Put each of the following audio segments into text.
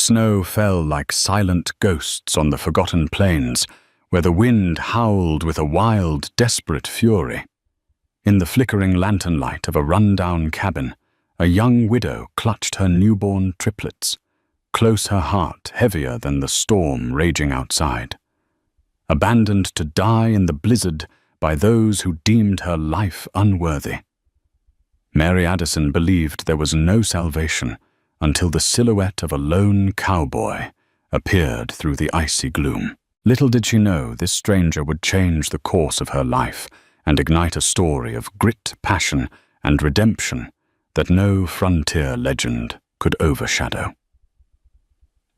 Snow fell like silent ghosts on the forgotten plains, where the wind howled with a wild, desperate fury. In the flickering lantern light of a run-down cabin, a young widow clutched her newborn triplets, close her heart heavier than the storm raging outside. Abandoned to die in the blizzard by those who deemed her life unworthy. Mary Addison believed there was no salvation until the silhouette of a lone cowboy appeared through the icy gloom. Little did she know this stranger would change the course of her life and ignite a story of grit, passion, and redemption that no frontier legend could overshadow.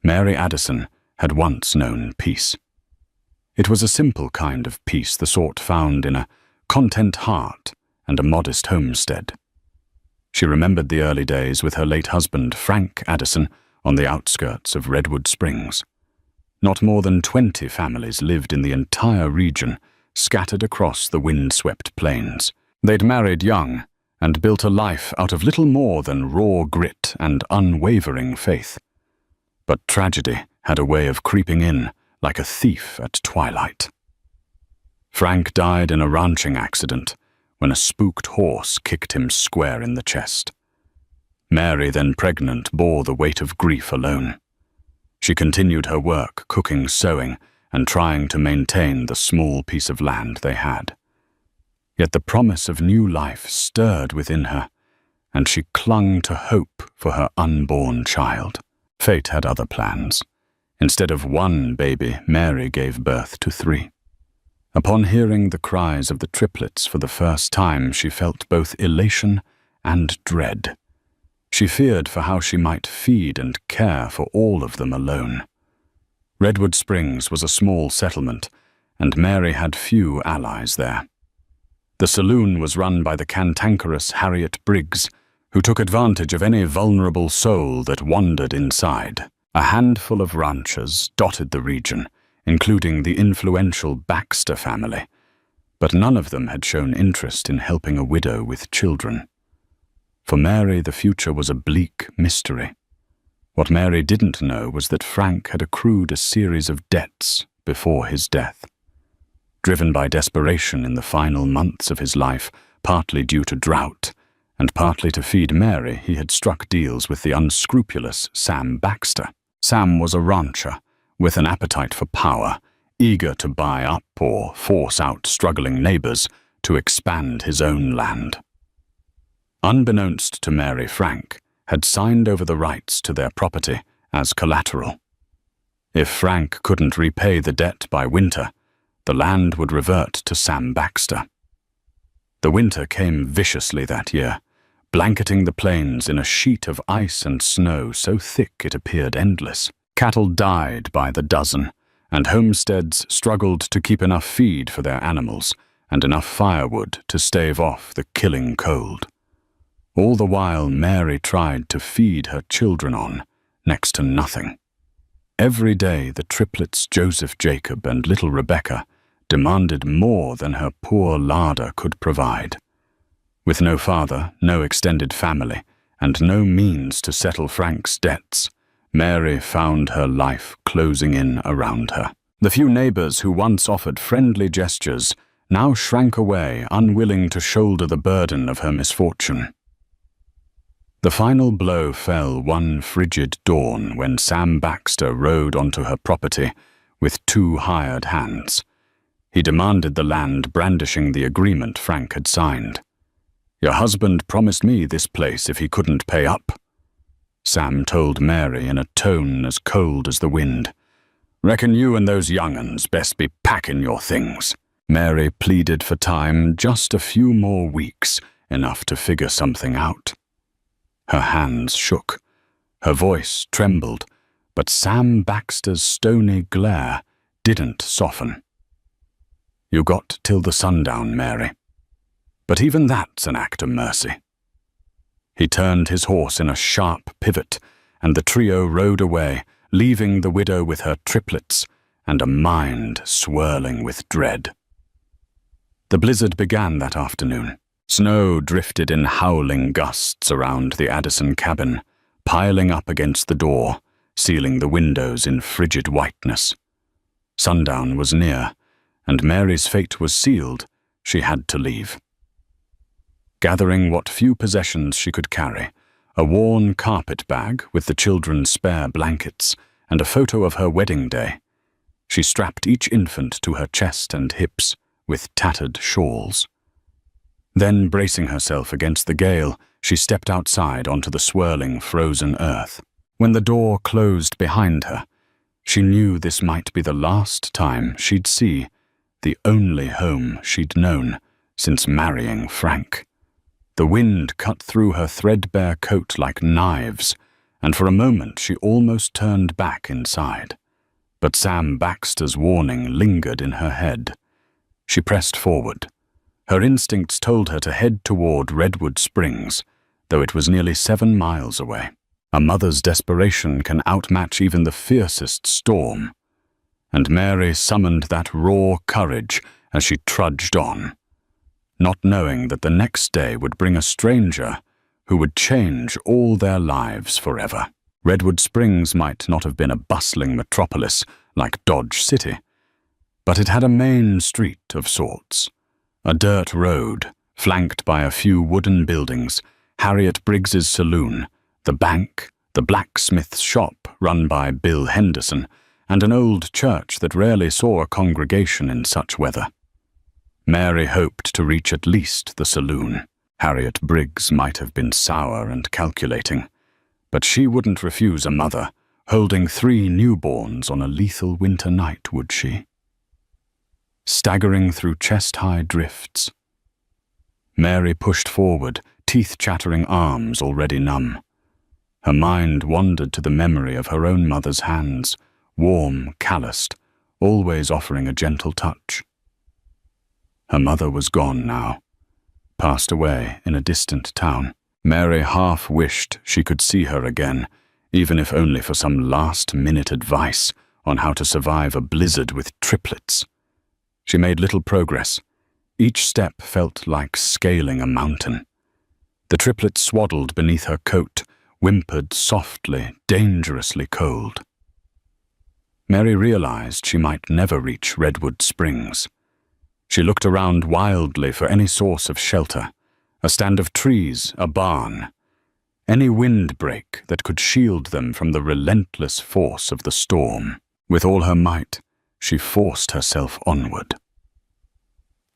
Mary Addison had once known peace. It was a simple kind of peace, the sort found in a content heart and a modest homestead. She remembered the early days with her late husband, Frank Addison, on the outskirts of Redwood Springs. Not more than 20 families lived in the entire region, scattered across the wind-swept plains. They'd married young and built a life out of little more than raw grit and unwavering faith. But tragedy had a way of creeping in like a thief at twilight. Frank died in a ranching accident when a spooked horse kicked him square in the chest. Mary, then pregnant, bore the weight of grief alone. She continued her work, cooking, sewing, and trying to maintain the small piece of land they had. Yet the promise of new life stirred within her, and she clung to hope for her unborn child. Fate had other plans. Instead of one baby, Mary gave birth to 3. Upon hearing the cries of the triplets for the first time, she felt both elation and dread. She feared for how she might feed and care for all of them alone. Redwood Springs was a small settlement, and Mary had few allies there. The saloon was run by the cantankerous Harriet Briggs, who took advantage of any vulnerable soul that wandered inside. A handful of ranchers dotted the region, including the influential Baxter family, but none of them had shown interest in helping a widow with children. For Mary, the future was a bleak mystery. What Mary didn't know was that Frank had accrued a series of debts before his death. Driven by desperation in the final months of his life, partly due to drought, and partly to feed Mary, he had struck deals with the unscrupulous Sam Baxter. Sam was a rancher, with an appetite for power, eager to buy up or force out struggling neighbors to expand his own land. Unbeknownst to Mary, Frank had signed over the rights to their property as collateral. If Frank couldn't repay the debt by winter, the land would revert to Sam Baxter. The winter came viciously that year, blanketing the plains in a sheet of ice and snow so thick it appeared endless. Cattle died by the dozen, and homesteads struggled to keep enough feed for their animals and enough firewood to stave off the killing cold. All the while Mary tried to feed her children on next to nothing. Every day the triplets Joseph, Jacob, and little Rebecca demanded more than her poor larder could provide. With no father, no extended family, and no means to settle Frank's debts, Mary found her life closing in around her. The few neighbors who once offered friendly gestures now shrank away, unwilling to shoulder the burden of her misfortune. The final blow fell one frigid dawn when Sam Baxter rode onto her property with 2 hired hands. He demanded the land, brandishing the agreement Frank had signed. "Your husband promised me this place if he couldn't pay up," Sam told Mary in a tone as cold as the wind. "Reckon you and those young'uns best be packing your things." Mary pleaded for time, just a few more weeks, enough to figure something out. Her hands shook, her voice trembled, but Sam Baxter's stony glare didn't soften. "You got till the sundown, Mary. But even that's an act of mercy." He turned his horse in a sharp pivot, and the trio rode away, leaving the widow with her triplets and a mind swirling with dread. The blizzard began that afternoon. Snow drifted in howling gusts around the Addison cabin, piling up against the door, sealing the windows in frigid whiteness. Sundown was near, and Mary's fate was sealed. She had to leave. Gathering what few possessions she could carry, a worn carpet bag with the children's spare blankets, and a photo of her wedding day, she strapped each infant to her chest and hips with tattered shawls. Then, bracing herself against the gale, she stepped outside onto the swirling, frozen earth. When the door closed behind her, she knew this might be the last time she'd see the only home she'd known since marrying Frank. The wind cut through her threadbare coat like knives, and for a moment she almost turned back inside. But Sam Baxter's warning lingered in her head. She pressed forward. Her instincts told her to head toward Redwood Springs, though it was nearly 7 miles away. A mother's desperation can outmatch even the fiercest storm, and Mary summoned that raw courage as she trudged on, not knowing that the next day would bring a stranger who would change all their lives forever. Redwood Springs might not have been a bustling metropolis like Dodge City, but it had a main street of sorts, a dirt road flanked by a few wooden buildings, Harriet Briggs's saloon, the bank, the blacksmith's shop run by Bill Henderson, and an old church that rarely saw a congregation in such weather. Mary hoped to reach at least the saloon. Harriet Briggs might have been sour and calculating, but she wouldn't refuse a mother holding 3 newborns on a lethal winter night, would she? Staggering through chest-high drifts, Mary pushed forward, teeth-chattering arms already numb. Her mind wandered to the memory of her own mother's hands, warm, calloused, always offering a gentle touch. Her mother was gone now, passed away in a distant town. Mary half wished she could see her again, even if only for some last-minute advice on how to survive a blizzard with triplets. She made little progress. Each step felt like scaling a mountain. The triplets swaddled beneath her coat, whimpered softly, dangerously cold. Mary realized she might never reach Redwood Springs. She looked around wildly for any source of shelter, a stand of trees, a barn, any windbreak that could shield them from the relentless force of the storm. With all her might, she forced herself onward.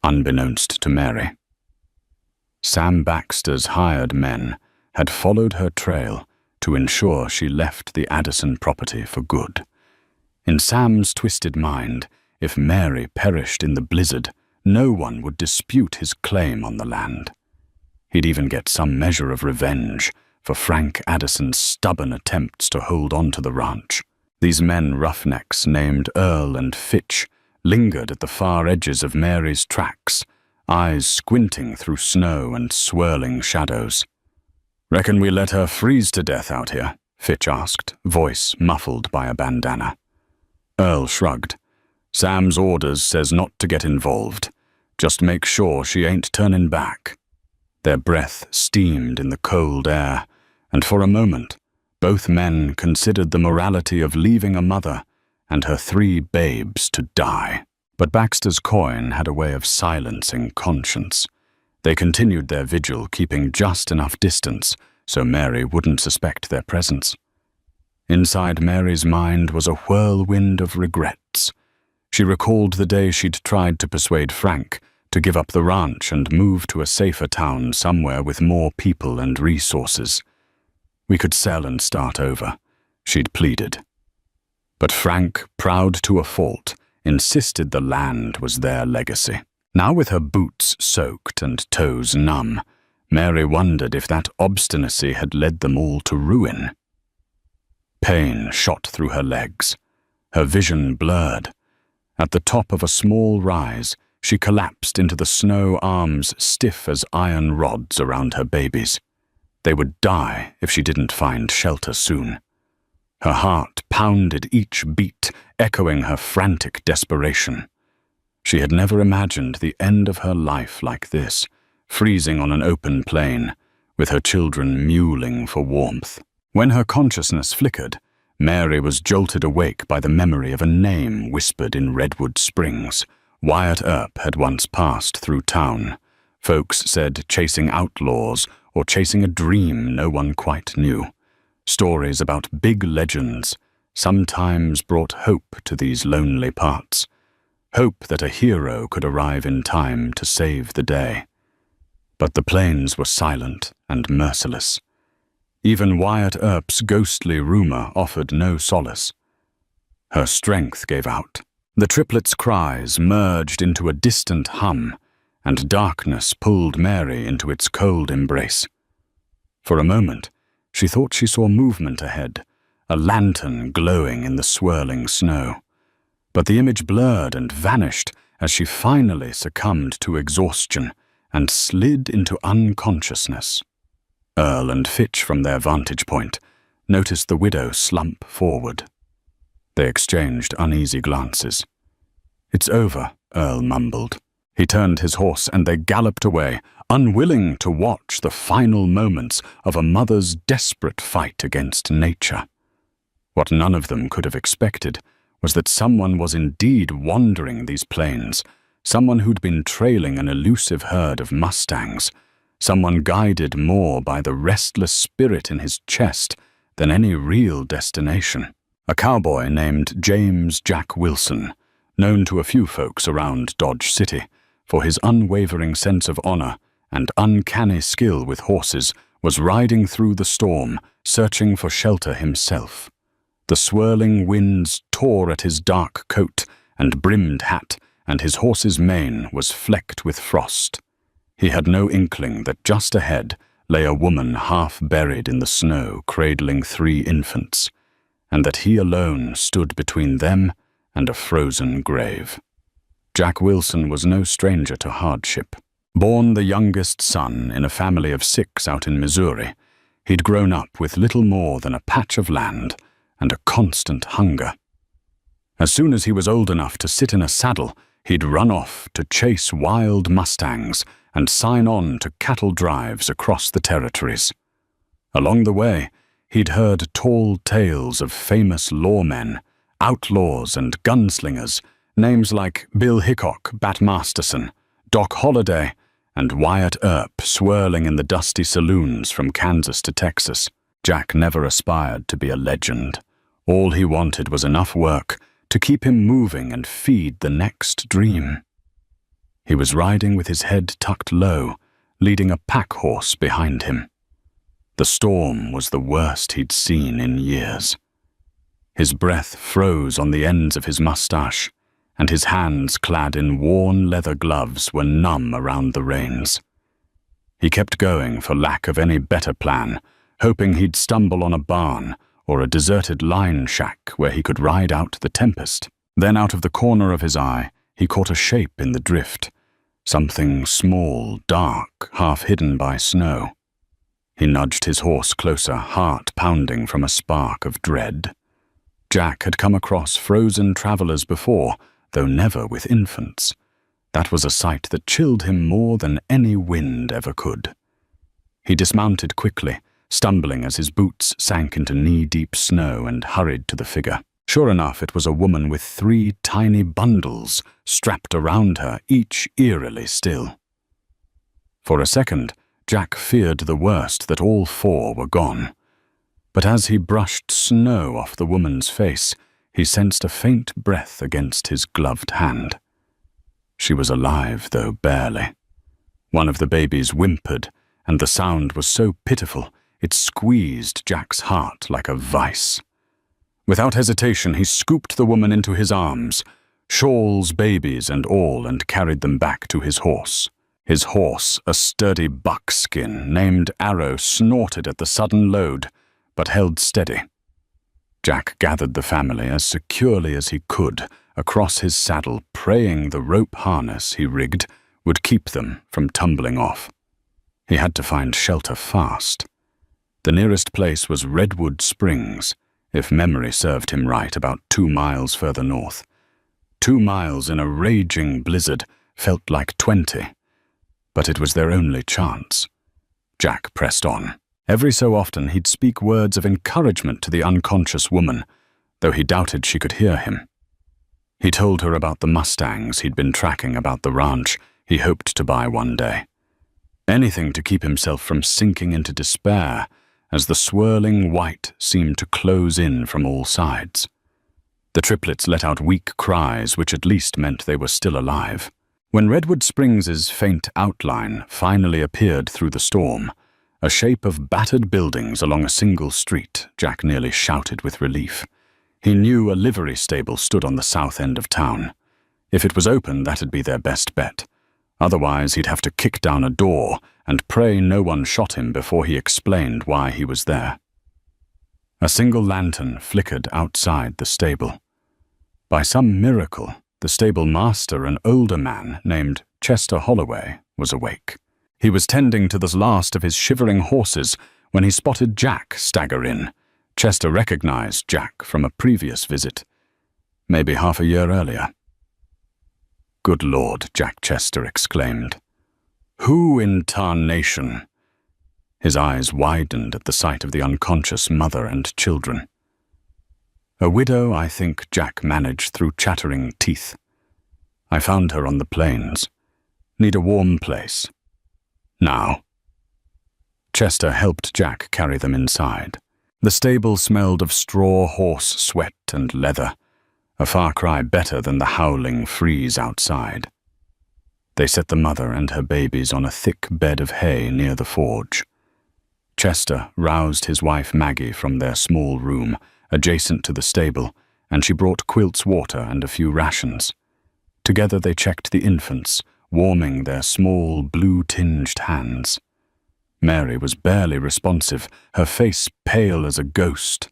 Unbeknownst to Mary, Sam Baxter's hired men had followed her trail to ensure she left the Addison property for good. In Sam's twisted mind, if Mary perished in the blizzard, no one would dispute his claim on the land. He'd even get some measure of revenge for Frank Addison's stubborn attempts to hold on to the ranch. These men roughnecks named Earl and Fitch lingered at the far edges of Mary's tracks, eyes squinting through snow and swirling shadows. "Reckon we let her freeze to death out here?" Fitch asked, voice muffled by a bandana. Earl shrugged. "Sam's orders says not to get involved. Just make sure she ain't turning back." Their breath steamed in the cold air, and for a moment, both men considered the morality of leaving a mother and her 3 babes to die. But Baxter's coin had a way of silencing conscience. They continued their vigil, keeping just enough distance so Mary wouldn't suspect their presence. Inside Mary's mind was a whirlwind of regrets. She recalled the day she'd tried to persuade Frank to give up the ranch and move to a safer town somewhere with more people and resources. "We could sell and start over," she'd pleaded. But Frank, proud to a fault, insisted the land was their legacy. Now with her boots soaked and toes numb, Mary wondered if that obstinacy had led them all to ruin. Pain shot through her legs. Her vision blurred. At the top of a small rise, she collapsed into the snow, arms stiff as iron rods around her babies. They would die if she didn't find shelter soon. Her heart pounded each beat, echoing her frantic desperation. She had never imagined the end of her life like this, freezing on an open plain, with her children mewling for warmth. When her consciousness flickered, Mary was jolted awake by the memory of a name whispered in Redwood Springs. Wyatt Earp had once passed through town. Folks said chasing outlaws or chasing a dream no one quite knew. Stories about big legends sometimes brought hope to these lonely parts. Hope that a hero could arrive in time to save the day. But the plains were silent and merciless. Even Wyatt Earp's ghostly rumor offered no solace. Her strength gave out. The triplets' cries merged into a distant hum, and darkness pulled Mary into its cold embrace. For a moment, she thought she saw movement ahead, a lantern glowing in the swirling snow. But the image blurred and vanished as she finally succumbed to exhaustion and slid into unconsciousness. Earl and Fitch, from their vantage point, noticed the widow slump forward. They exchanged uneasy glances. "It's over," Earl mumbled. He turned his horse and they galloped away, unwilling to watch the final moments of a mother's desperate fight against nature. What none of them could have expected was that someone was indeed wandering these plains, someone who'd been trailing an elusive herd of mustangs, someone guided more by the restless spirit in his chest than any real destination. A cowboy named James Jack Wilson, known to a few folks around Dodge City for his unwavering sense of honor and uncanny skill with horses, was riding through the storm, searching for shelter himself. The swirling winds tore at his dark coat and brimmed hat, and his horse's mane was flecked with frost. He had no inkling that just ahead lay a woman half buried in the snow, cradling 3 infants, and that he alone stood between them and a frozen grave. Jack Wilson was no stranger to hardship. Born the youngest son in a family of 6 out in Missouri, he'd grown up with little more than a patch of land and a constant hunger. As soon as he was old enough to sit in a saddle, he'd run off to chase wild mustangs and sign on to cattle drives across the territories. Along the way, he'd heard tall tales of famous lawmen, outlaws and gunslingers, names like Bill Hickok, Bat Masterson, Doc Holliday, and Wyatt Earp swirling in the dusty saloons from Kansas to Texas. Jack never aspired to be a legend. All he wanted was enough work to keep him moving and feed the next dream. He was riding with his head tucked low, leading a pack horse behind him. The storm was the worst he'd seen in years. His breath froze on the ends of his mustache, and his hands, clad in worn leather gloves, were numb around the reins. He kept going for lack of any better plan, hoping he'd stumble on a barn or a deserted line shack where he could ride out the tempest. Then out of the corner of his eye, he caught a shape in the drift, something small, dark, half hidden by snow. He nudged his horse closer, heart pounding from a spark of dread. Jack had come across frozen travelers before, though never with infants. That was a sight that chilled him more than any wind ever could. He dismounted quickly, stumbling as his boots sank into knee-deep snow, and hurried to the figure. Sure enough, it was a woman with 3 tiny bundles strapped around her, each eerily still. For a second, Jack feared the worst, that all 4 were gone. But as he brushed snow off the woman's face, he sensed a faint breath against his gloved hand. She was alive, though barely. One of the babies whimpered, and the sound was so pitiful it squeezed Jack's heart like a vice. Without hesitation, he scooped the woman into his arms, shawls, babies, and all, and carried them back to his horse. His horse, a sturdy buckskin named Arrow, snorted at the sudden load, but held steady. Jack gathered the family as securely as he could across his saddle, praying the rope harness he rigged would keep them from tumbling off. He had to find shelter fast. The nearest place was Redwood Springs, if memory served him right, about 2 miles further north. 2 miles in a raging blizzard felt like 20, but it was their only chance. Jack pressed on. Every so often he'd speak words of encouragement to the unconscious woman, though he doubted she could hear him. He told her about the mustangs he'd been tracking about the ranch he hoped to buy one day. Anything to keep himself from sinking into despair as the swirling white seemed to close in from all sides. The triplets let out weak cries, which at least meant they were still alive. When Redwood Springs's faint outline finally appeared through the storm, a shape of battered buildings along a single street, Jack nearly shouted with relief. He knew a livery stable stood on the south end of town. If it was open, that'd be their best bet. Otherwise, he'd have to kick down a door and pray no one shot him before he explained why he was there. A single lantern flickered outside the stable. By some miracle, the stable master, an older man named Chester Holloway, was awake. He was tending to the last of his shivering horses when he spotted Jack stagger in. Chester recognized Jack from a previous visit, maybe half a year earlier. "Good Lord," Jack Chester exclaimed. "Who in tarnation?" His eyes widened at the sight of the unconscious mother and children. "A widow, I think," Jack managed through chattering teeth. "I found her on the plains. Need a warm place. Now." Chester helped Jack carry them inside. The stable smelled of straw horse sweat and leather, a far cry better than the howling freeze outside. They set the mother and her babies on a thick bed of hay near the forge. Chester roused his wife Maggie from their small room adjacent to the stable, and she brought Quilt's water and a few rations. Together they checked the infants, warming their small, blue-tinged hands. Mary was barely responsive, her face pale as a ghost.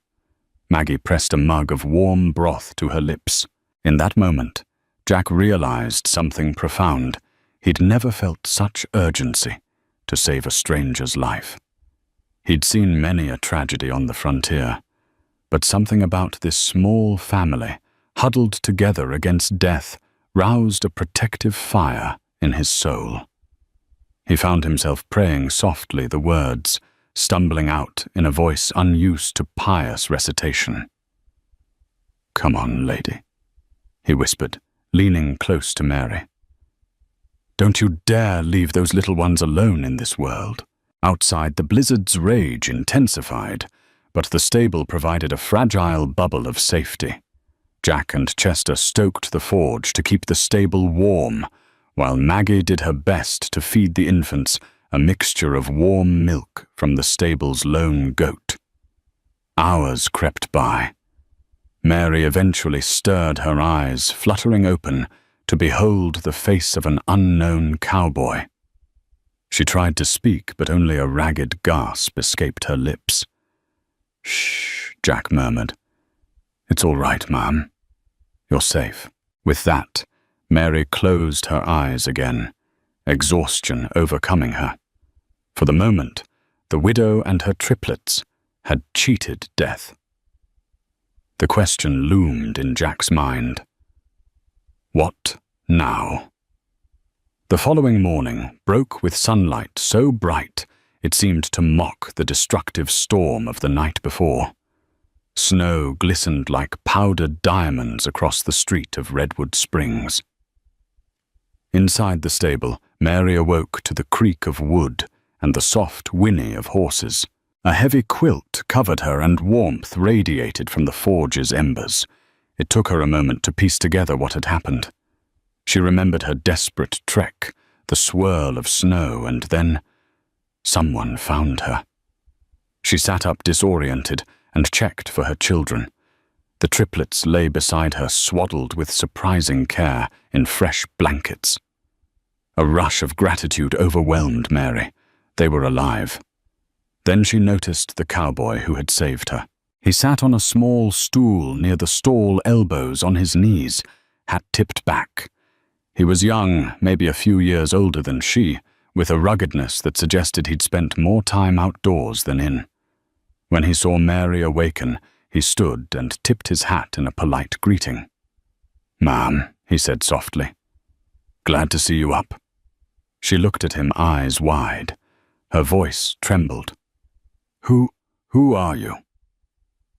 Maggie pressed a mug of warm broth to her lips. In that moment, Jack realized something profound. He'd never felt such urgency to save a stranger's life. He'd seen many a tragedy on the frontier, but something about this small family, huddled together against death, roused a protective fire in his soul. He found himself praying softly the words, stumbling out in a voice unused to pious recitation. "Come on, lady," he whispered, leaning close to Mary. "Don't you dare leave those little ones alone in this world." Outside, the blizzard's rage intensified, but the stable provided a fragile bubble of safety. Jack and Chester stoked the forge to keep the stable warm, while Maggie did her best to feed the infants a mixture of warm milk from the stable's lone goat. Hours crept by. Mary eventually stirred her eyes, fluttering open, to behold the face of an unknown cowboy. She tried to speak, but only a ragged gasp escaped her lips. "Shh," Jack murmured. "It's all right, ma'am. You're safe." With that, Mary closed her eyes again, exhaustion overcoming her. For the moment, the widow and her triplets had cheated death. The question loomed in Jack's mind. What now? The following morning broke with sunlight so bright it seemed to mock the destructive storm of the night before. Snow glistened like powdered diamonds across the street of Redwood Springs. Inside the stable, Mary awoke to the creak of wood and the soft whinny of horses. A heavy quilt covered her and warmth radiated from the forge's embers. It took her a moment to piece together what had happened. She remembered her desperate trek, the swirl of snow, and then someone found her. She sat up disoriented and checked for her children. The triplets lay beside her, swaddled with surprising care in fresh blankets. A rush of gratitude overwhelmed Mary. They were alive. Then she noticed the cowboy who had saved her. He sat on a small stool near the stall elbows on his knees, hat tipped back. He was young, maybe a few years older than she, with a ruggedness that suggested he'd spent more time outdoors than in. When he saw Mary awaken, he stood and tipped his hat in a polite greeting. "Ma'am," he said softly. "Glad to see you up." She looked at him, eyes wide. Her voice trembled. Who are you?"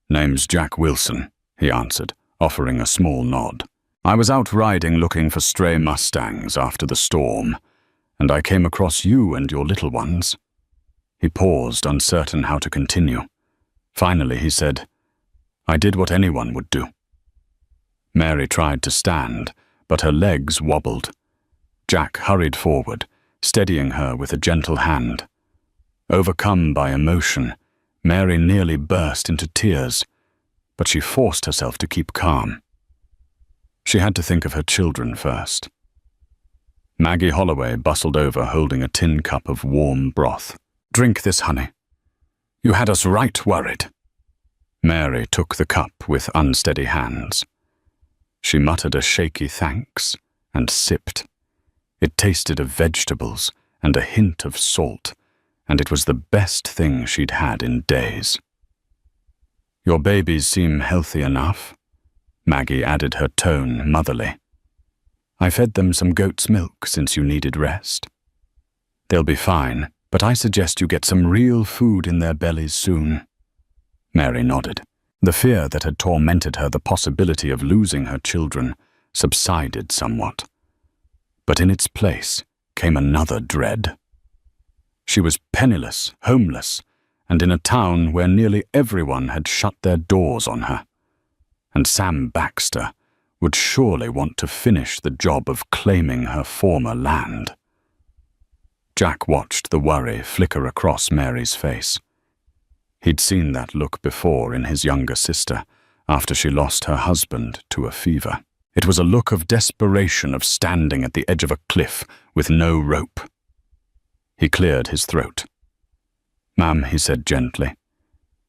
"Name's Jack Wilson," he answered, offering a small nod. "I was out riding looking for stray mustangs after the storm, and I came across you and your little ones." He paused, uncertain how to continue. Finally, he said, "I did what anyone would do." Mary tried to stand, but her legs wobbled. Jack hurried forward, steadying her with a gentle hand. Overcome by emotion, Mary nearly burst into tears, but she forced herself to keep calm. She had to think of her children first. Maggie Holloway bustled over holding a tin cup of warm broth. "Drink this, honey. You had us right worried." Mary took the cup with unsteady hands. She muttered a shaky thanks and sipped. It tasted of vegetables and a hint of salt, and it was the best thing she'd had in days. "Your babies seem healthy enough," Maggie added, her tone motherly. "I fed them some goat's milk since you needed rest. They'll be fine, but I suggest you get some real food in their bellies soon." Mary nodded. The fear that had tormented her, the possibility of losing her children, subsided somewhat. But in its place came another dread. She was penniless, homeless, and in a town where nearly everyone had shut their doors on her. And Sam Baxter would surely want to finish the job of claiming her former land. Jack watched the worry flicker across Mary's face. He'd seen that look before in his younger sister, after she lost her husband to a fever. It was a look of desperation, of standing at the edge of a cliff with no rope. He cleared his throat. "Ma'am," he said gently,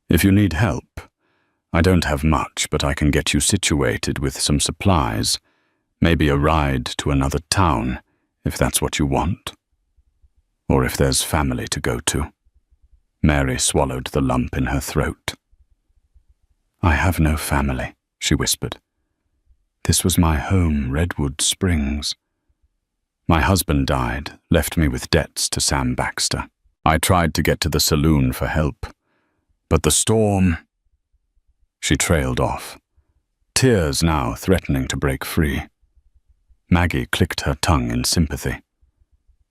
"if you need help, I don't have much, but I can get you situated with some supplies, maybe a ride to another town, if that's what you want. Or if there's family to go to." Mary swallowed the lump in her throat. "I have no family," she whispered. "This was my home, Redwood Springs. My husband died, left me with debts to Sam Baxter. I tried to get to the saloon for help, but the storm—" She trailed off, tears now threatening to break free. Maggie clicked her tongue in sympathy.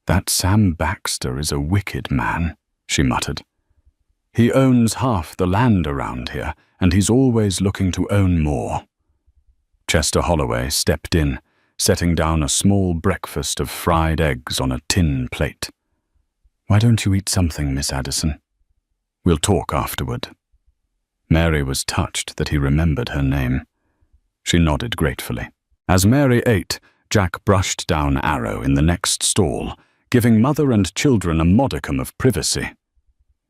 "That Sam Baxter is a wicked man," she muttered. "He owns half the land around here, and he's always looking to own more." Chester Holloway stepped in, setting down a small breakfast of fried eggs on a tin plate. "Why don't you eat something, Miss Addison? We'll talk afterward." Mary was touched that he remembered her name. She nodded gratefully. As Mary ate, Jack brushed down Arrow in the next stall, giving mother and children a modicum of privacy.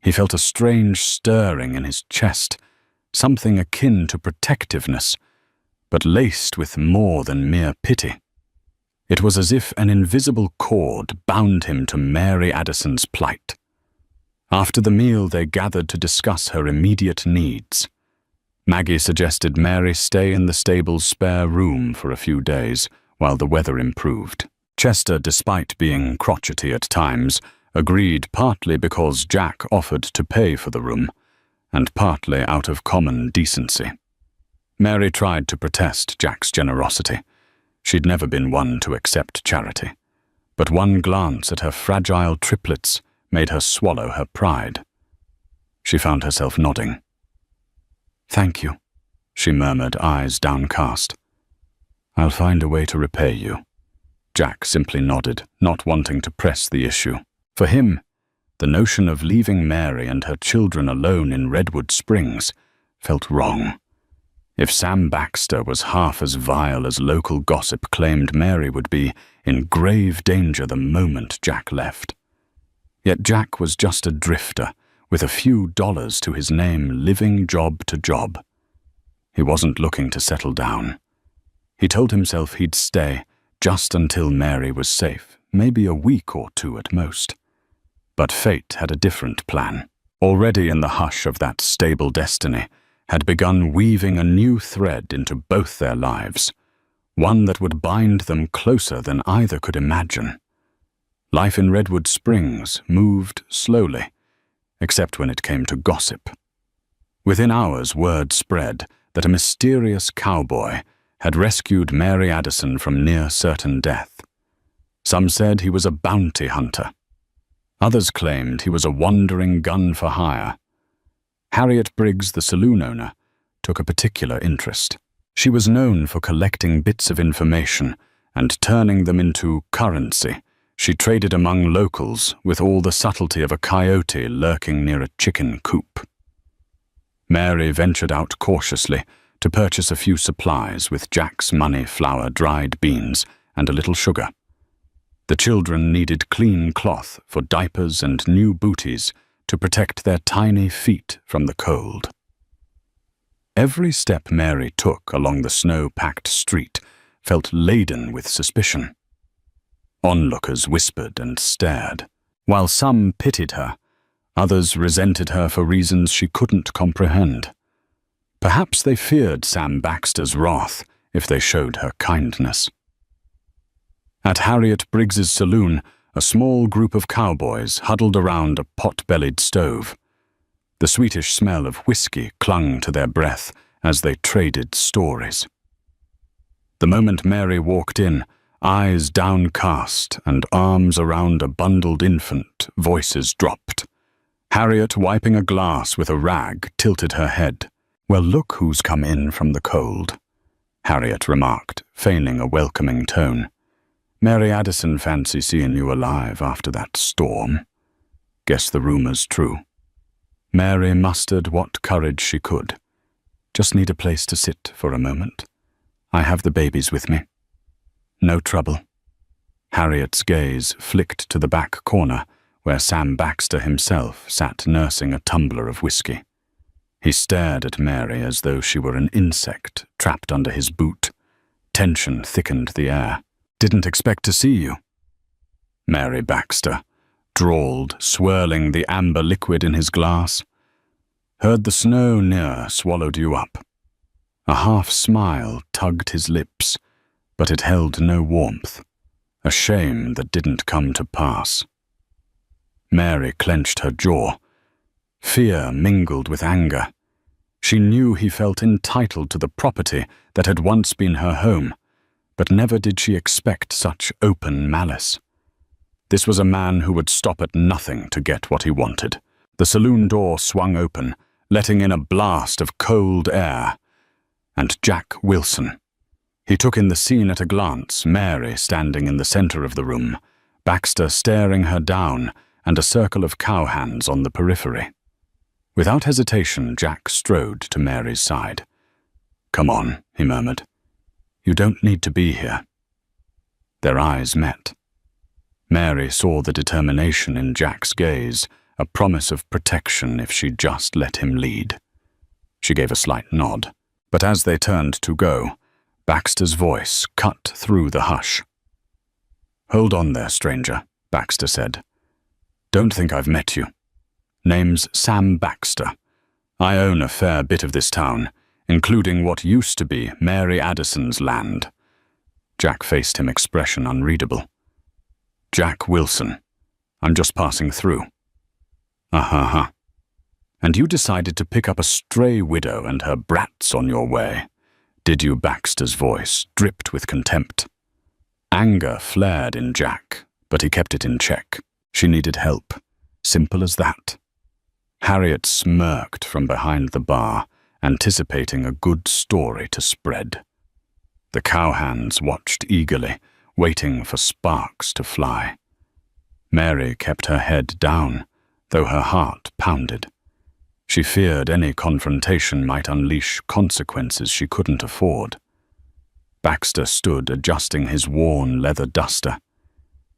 He felt a strange stirring in his chest, something akin to protectiveness, but laced with more than mere pity. It was as if an invisible cord bound him to Mary Addison's plight. After the meal, they gathered to discuss her immediate needs. Maggie suggested Mary stay in the stable's spare room for a few days while the weather improved. Chester, despite being crotchety at times, agreed, partly because Jack offered to pay for the room, and partly out of common decency. Mary tried to protest Jack's generosity. She'd never been one to accept charity, but one glance at her fragile triplets made her swallow her pride. She found herself nodding. "Thank you," she murmured, eyes downcast. "I'll find a way to repay you." Jack simply nodded, not wanting to press the issue. For him, the notion of leaving Mary and her children alone in Redwood Springs felt wrong. If Sam Baxter was half as vile as local gossip claimed, Mary would be in grave danger the moment Jack left. Yet Jack was just a drifter, with a few dollars to his name, living job to job. He wasn't looking to settle down. He told himself he'd stay just until Mary was safe, maybe a week or two at most. But fate had a different plan. Already in the hush of that stable destiny, had begun weaving a new thread into both their lives, one that would bind them closer than either could imagine. Life in Redwood Springs moved slowly, except when it came to gossip. Within hours, word spread that a mysterious cowboy had rescued Mary Addison from near certain death. Some said he was a bounty hunter. Others claimed he was a wandering gun for hire. Harriet Briggs, the saloon owner, took a particular interest. She was known for collecting bits of information and turning them into currency. She traded among locals with all the subtlety of a coyote lurking near a chicken coop. Mary ventured out cautiously to purchase a few supplies with Jack's money, flour, dried beans, and a little sugar. The children needed clean cloth for diapers and new booties to protect their tiny feet from the cold. Every step Mary took along the snow-packed street felt laden with suspicion. Onlookers whispered and stared. While some pitied her, others resented her for reasons she couldn't comprehend. Perhaps they feared Sam Baxter's wrath if they showed her kindness. At Harriet Briggs's saloon, a small group of cowboys huddled around a pot-bellied stove. The sweetish smell of whiskey clung to their breath as they traded stories. The moment Mary walked in, eyes downcast and arms around a bundled infant, voices dropped. Harriet, wiping a glass with a rag, tilted her head. "Well, look who's come in from the cold," Harriet remarked, feigning a welcoming tone. "Mary Addison fancy seeing you alive after that storm. Guess the rumor's true." Mary mustered what courage she could. "Just need a place to sit for a moment. I have the babies with me." "No trouble." Harriet's gaze flicked to the back corner, where Sam Baxter himself sat nursing a tumbler of whiskey. He stared at Mary as though she were an insect trapped under his boot. Tension thickened the air. "Didn't expect to see you." Mary Baxter drawled, swirling the amber liquid in his glass. "Heard the snow near swallowed you up." A half-smile tugged his lips, but it held no warmth. A shame that didn't come to pass. Mary clenched her jaw. Fear mingled with anger. She knew he felt entitled to the property that had once been her home, but never did she expect such open malice. This was a man who would stop at nothing to get what he wanted. The saloon door swung open, letting in a blast of cold air. And Jack Wilson. He took in the scene at a glance, Mary standing in the center of the room, Baxter staring her down, and a circle of cowhands on the periphery. Without hesitation, Jack strode to Mary's side. "Come on," he murmured. "You don't need to be here." Their eyes met. Mary saw the determination in Jack's gaze, a promise of protection if she just let him lead. She gave a slight nod, but as they turned to go, Baxter's voice cut through the hush. "Hold on there, stranger," Baxter said. "Don't think I've met you. Name's Sam Baxter. I own a fair bit of this town, including what used to be Mary Addison's land." Jack faced him, expression unreadable. "Jack Wilson. I'm just passing through." "Uh-huh. And you decided to pick up a stray widow and her brats on your way, did you?" Baxter's voice dripped with contempt. Anger flared in Jack, but he kept it in check. She needed help. Simple as that. Harriet smirked from behind the bar, anticipating a good story to spread. The cowhands watched eagerly, waiting for sparks to fly. Mary kept her head down, though her heart pounded. She feared any confrontation might unleash consequences she couldn't afford. Baxter stood adjusting his worn leather duster.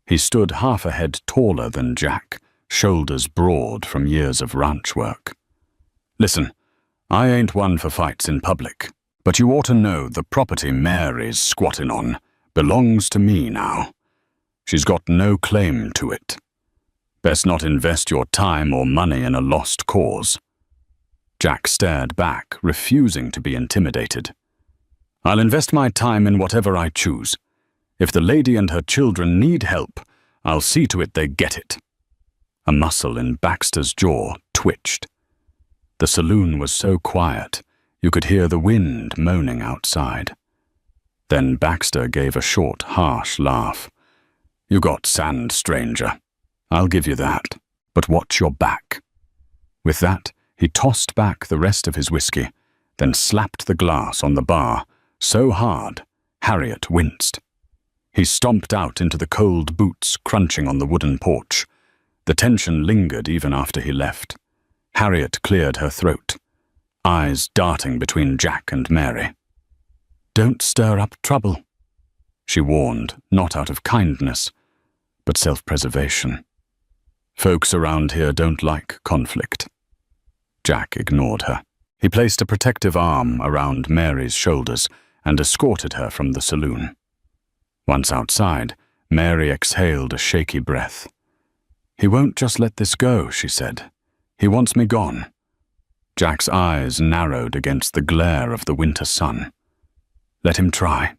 He stood half a head taller than Jack, shoulders broad from years of ranch work. "Listen, I ain't one for fights in public, but you ought to know the property Mary's squatting on belongs to me now. She's got no claim to it. Best not invest your time or money in a lost cause." Jack stared back, refusing to be intimidated. "I'll invest my time in whatever I choose. If the lady and her children need help, I'll see to it they get it." A muscle in Baxter's jaw twitched. The saloon was so quiet, you could hear the wind moaning outside. Then Baxter gave a short, harsh laugh. "You got sand, stranger. I'll give you that. But watch your back." With that, he tossed back the rest of his whiskey, then slapped the glass on the bar so hard, Harriet winced. He stomped out into the cold boots crunching on the wooden porch. The tension lingered even after he left. Harriet cleared her throat, eyes darting between Jack and Mary. "Don't stir up trouble," she warned, not out of kindness, but self-preservation. "Folks around here don't like conflict." Jack ignored her. He placed a protective arm around Mary's shoulders and escorted her from the saloon. Once outside, Mary exhaled a shaky breath. "He won't just let this go," she said. "He wants me gone." Jack's eyes narrowed against the glare of the winter sun. "Let him try."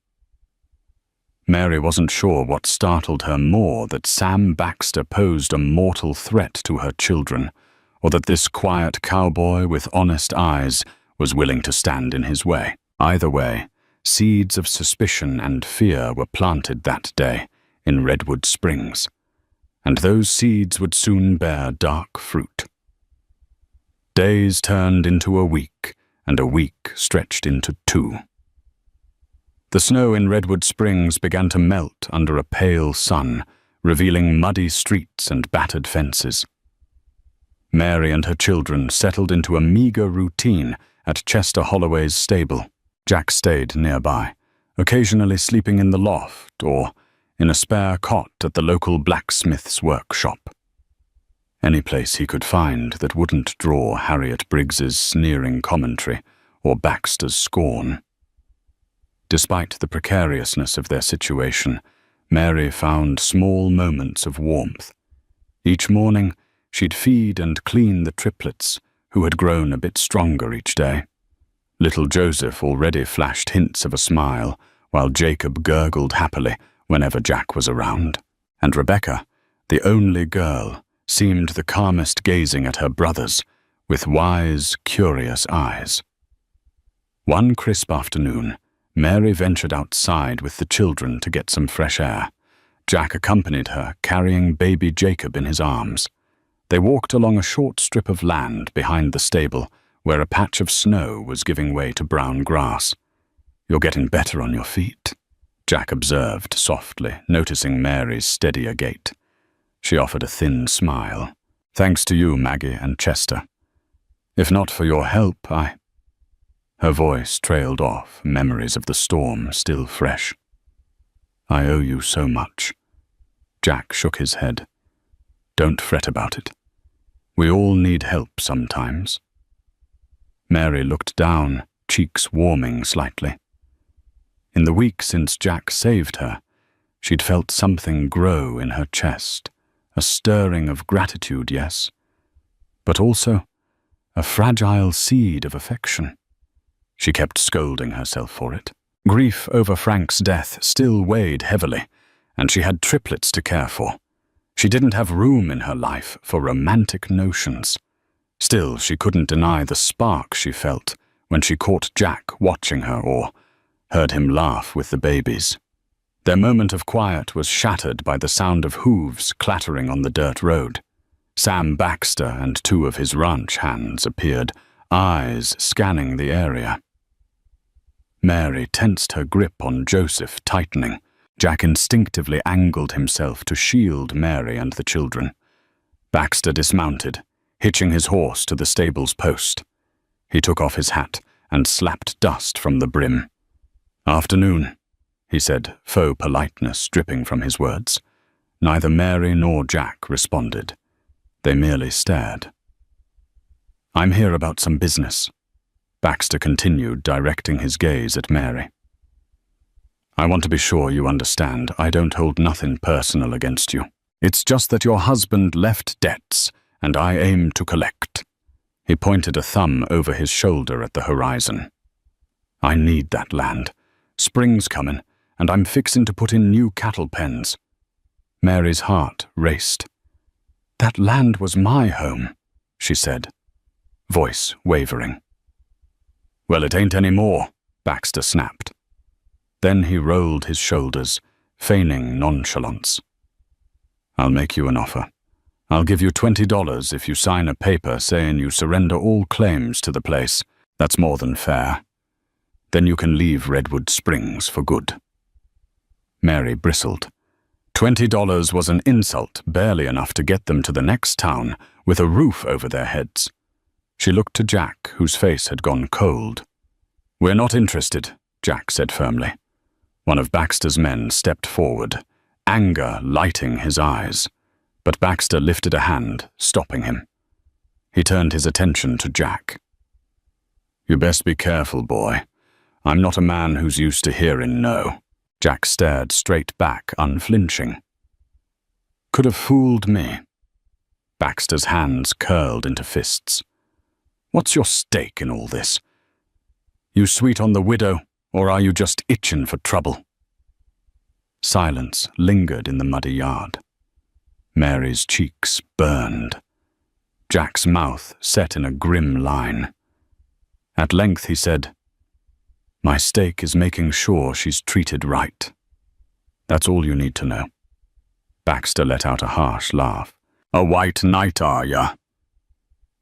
Mary wasn't sure what startled her more, that Sam Baxter posed a mortal threat to her children, or that this quiet cowboy with honest eyes was willing to stand in his way. Either way, seeds of suspicion and fear were planted that day in Redwood Springs, and those seeds would soon bear dark fruit. Days turned into a week, and a week stretched into 2. The snow in Redwood Springs began to melt under a pale sun, revealing muddy streets and battered fences. Mary and her children settled into a meager routine at Chester Holloway's stable. Jack stayed nearby, occasionally sleeping in the loft or in a spare cot at the local blacksmith's workshop. Any place he could find that wouldn't draw Harriet Briggs's sneering commentary or Baxter's scorn. Despite the precariousness of their situation, Mary found small moments of warmth. Each morning, she'd feed and clean the triplets, who had grown a bit stronger each day. Little Joseph already flashed hints of a smile, while Jacob gurgled happily whenever Jack was around. And Rebecca, the only girl, seemed the calmest gazing at her brothers, with wise, curious eyes. One crisp afternoon, Mary ventured outside with the children to get some fresh air. Jack accompanied her, carrying baby Jacob in his arms. They walked along a short strip of land behind the stable, where a patch of snow was giving way to brown grass. "You're getting better on your feet," Jack observed softly, noticing Mary's steadier gait. She offered a thin smile. "Thanks to you, Maggie and Chester. If not for your help, Her voice trailed off, memories of the storm still fresh. "I owe you so much." Jack shook his head. "Don't fret about it. We all need help sometimes." Mary looked down, cheeks warming slightly. In the week since Jack saved her, she'd felt something grow in her chest, a stirring of gratitude, yes, but also a fragile seed of affection. She kept scolding herself for it. Grief over Frank's death still weighed heavily, and she had triplets to care for. She didn't have room in her life for romantic notions. Still, she couldn't deny the spark she felt when she caught Jack watching her or heard him laugh with the babies. Their moment of quiet was shattered by the sound of hooves clattering on the dirt road. Sam Baxter and 2 of his ranch hands appeared, eyes scanning the area. Mary tensed her grip on Joseph, tightening. Jack instinctively angled himself to shield Mary and the children. Baxter dismounted, hitching his horse to the stable's post. He took off his hat and slapped dust from the brim. "Afternoon," he said, faux politeness dripping from his words. Neither Mary nor Jack responded. They merely stared. "I'm here about some business," Baxter continued, directing his gaze at Mary. "I want to be sure you understand I don't hold nothing personal against you. It's just that your husband left debts, and I aim to collect." He pointed a thumb over his shoulder at the horizon. "I need that land. Spring's comin', and I'm fixin' to put in new cattle pens." Mary's heart raced. "That land was my home," she said, voice wavering. Well, it ain't any more, Baxter snapped. Then he rolled his shoulders, feigning nonchalance. I'll make you an offer. I'll give you $20 if you sign a paper saying you surrender all claims to the place. That's more than fair. Then you can leave Redwood Springs for good. Mary bristled. $20 was an insult, barely enough to get them to the next town, with a roof over their heads. She looked to Jack, whose face had gone cold. We're not interested, Jack said firmly. One of Baxter's men stepped forward, anger lighting his eyes, but Baxter lifted a hand, stopping him. He turned his attention to Jack. You best be careful, boy. I'm not a man who's used to hearing no. Jack stared straight back, unflinching. Could have fooled me. Baxter's hands curled into fists. What's your stake in all this? You sweet on the widow, or are you just itching for trouble? Silence lingered in the muddy yard. Mary's cheeks burned. Jack's mouth set in a grim line. At length he said, My stake is making sure she's treated right. That's all you need to know. Baxter let out a harsh laugh. A white knight, are ya?